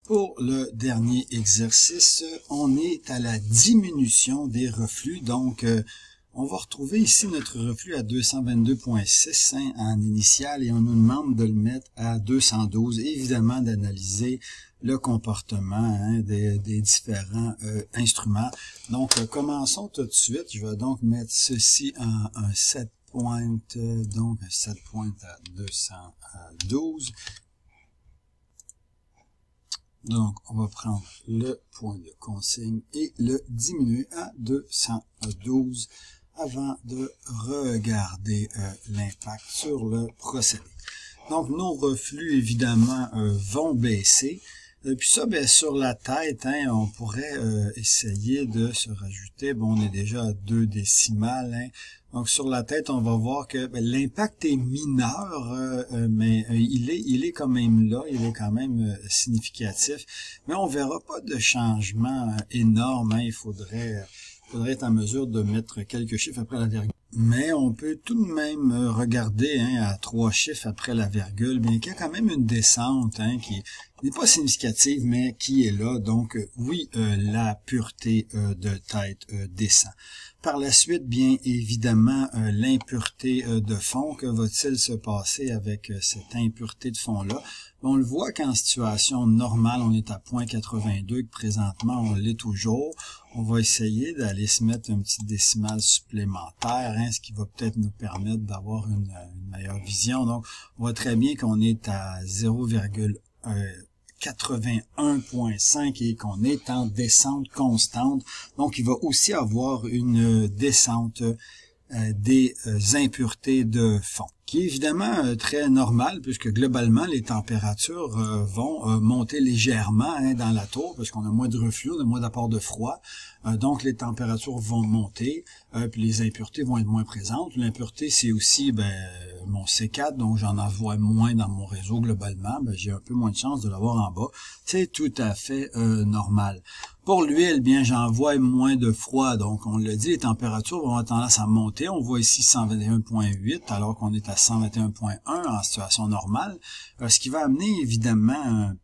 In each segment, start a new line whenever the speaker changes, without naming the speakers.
Pour le dernier exercice, on est à la diminution des reflux. Donc, on va retrouver ici notre reflux à 222,6 en initial et on nous demande de le mettre à 212. Évidemment, d'analyser le comportement des différents instruments. Donc, commençons tout de suite. Je vais donc mettre ceci en un set point, donc un set point à 212. Donc, on va prendre le point de consigne et le diminuer à 212 avant de regarder l'impact sur le procédé. Donc, nos reflux, évidemment, vont baisser. Puis ça, bien, sur la tête, on pourrait essayer de se rajouter. Bon, on est déjà à 2 décimales. Donc, sur la tête, on va voir que l'impact est mineur, mais il est quand même là, il est quand même significatif. Mais on verra pas de changement énorme. Il faudrait être en mesure de mettre quelques chiffres après la virgule. Mais on peut tout de même regarder à 3 chiffres après la virgule, bien qu'il y a quand même une descente qui n'est pas significative, mais qui est là. Donc, oui, la pureté de tête descend. Par la suite, bien évidemment, l'impureté de fond. Que va-t-il se passer avec cette impureté de fond-là? On le voit qu'en situation normale, on est à 0,82, que présentement, on l'est toujours. On va essayer d'aller se mettre un petit décimal supplémentaire, ce qui va peut-être nous permettre d'avoir une meilleure vision. Donc, on voit très bien qu'on est à 0,81.5 et qu'on est en descente constante. Donc, il va aussi avoir une descente des impuretés de fond, qui est évidemment très normal, puisque globalement, les températures vont monter légèrement dans la tour, parce qu'on a moins de reflux, on a moins d'apport de froid. Donc, les températures vont monter, puis les impuretés vont être moins présentes. L'impureté, c'est aussi mon C4, donc j'en envoie moins dans mon réseau globalement. J'ai un peu moins de chance de l'avoir en bas. C'est tout à fait normal. Pour l'huile, bien, j'envoie moins de froid. Donc, on l'a dit, les températures vont avoir tendance à monter. On voit ici 121,8 alors qu'on est à 121,1 en situation normale. Ce qui va amener, évidemment,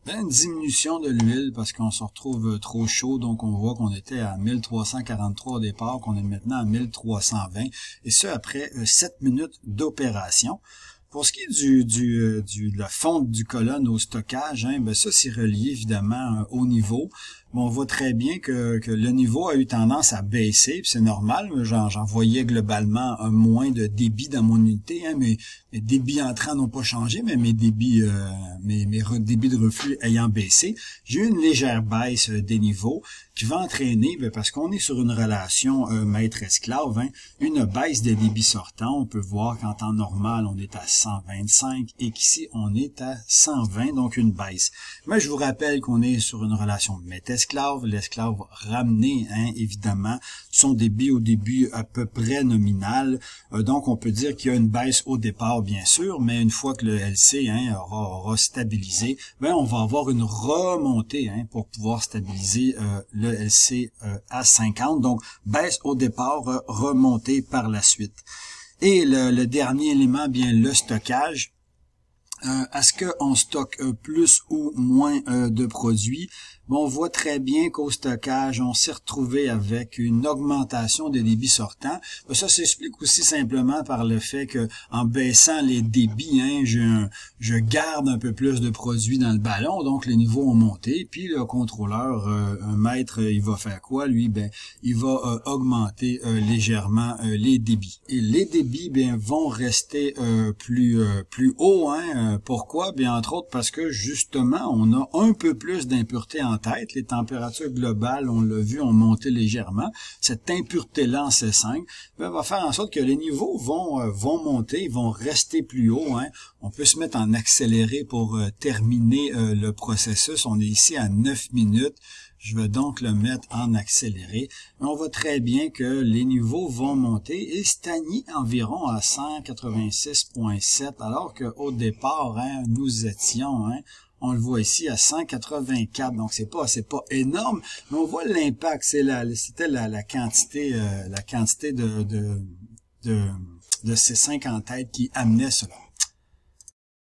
une diminution de l'huile parce qu'on se retrouve trop chaud. Donc, on voit qu'on était à 1343 au départ, qu'on est maintenant à 1320. Et ce, après 7 minutes d'opération. Pour ce qui est de la fonte du colonne au stockage, ça c'est relié évidemment au niveau. On voit très bien que le niveau a eu tendance à baisser, puis c'est normal. J'en voyais globalement moins de débit dans mon unité. Mes débits entrants n'ont pas changé, mais mes débits de reflux ayant baissé, j'ai eu une légère baisse des niveaux qui va entraîner, parce qu'on est sur une relation maître-esclave, une baisse des débits sortants. On peut voir qu'en temps normal, on est à 125 et qu'ici, on est à 120, donc une baisse. Mais je vous rappelle qu'on est sur une relation maître-esclave. L'esclave va ramener, évidemment, son débit au début à peu près nominal. Donc, on peut dire qu'il y a une baisse au départ, bien sûr, mais une fois que le LC aura stabilisé, on va avoir une remontée pour pouvoir stabiliser le LC à 50. Donc, baisse au départ, remontée par la suite. Et le dernier élément, bien le stockage. Est-ce qu'on stocke plus ou moins de produits? On voit très bien qu'au stockage, on s'est retrouvé avec une augmentation des débits sortants. Ça s'explique aussi simplement par le fait que en baissant les débits, je garde un peu plus de produits dans le ballon, donc les niveaux ont monté. Puis le contrôleur, un maître, il va faire quoi? Lui, il va augmenter légèrement les débits. Et les débits, vont rester plus hauts. Pourquoi? Bien, entre autres, parce que justement, on a un peu plus d'impuretés en tête. Les températures globales, on l'a vu, ont monté légèrement. Cette impureté-là en C5 va faire en sorte que les niveaux vont monter, vont rester plus hauts. On peut se mettre en accéléré pour terminer le processus. On est ici à 9 minutes. Je vais donc le mettre en accéléré. On voit très bien que les niveaux vont monter et stagner environ à 186,7 alors qu'au départ, nous étions, on le voit ici à 184. Donc c'est pas énorme, mais on voit l'impact. C'était la quantité de C5 en tête qui amenait cela.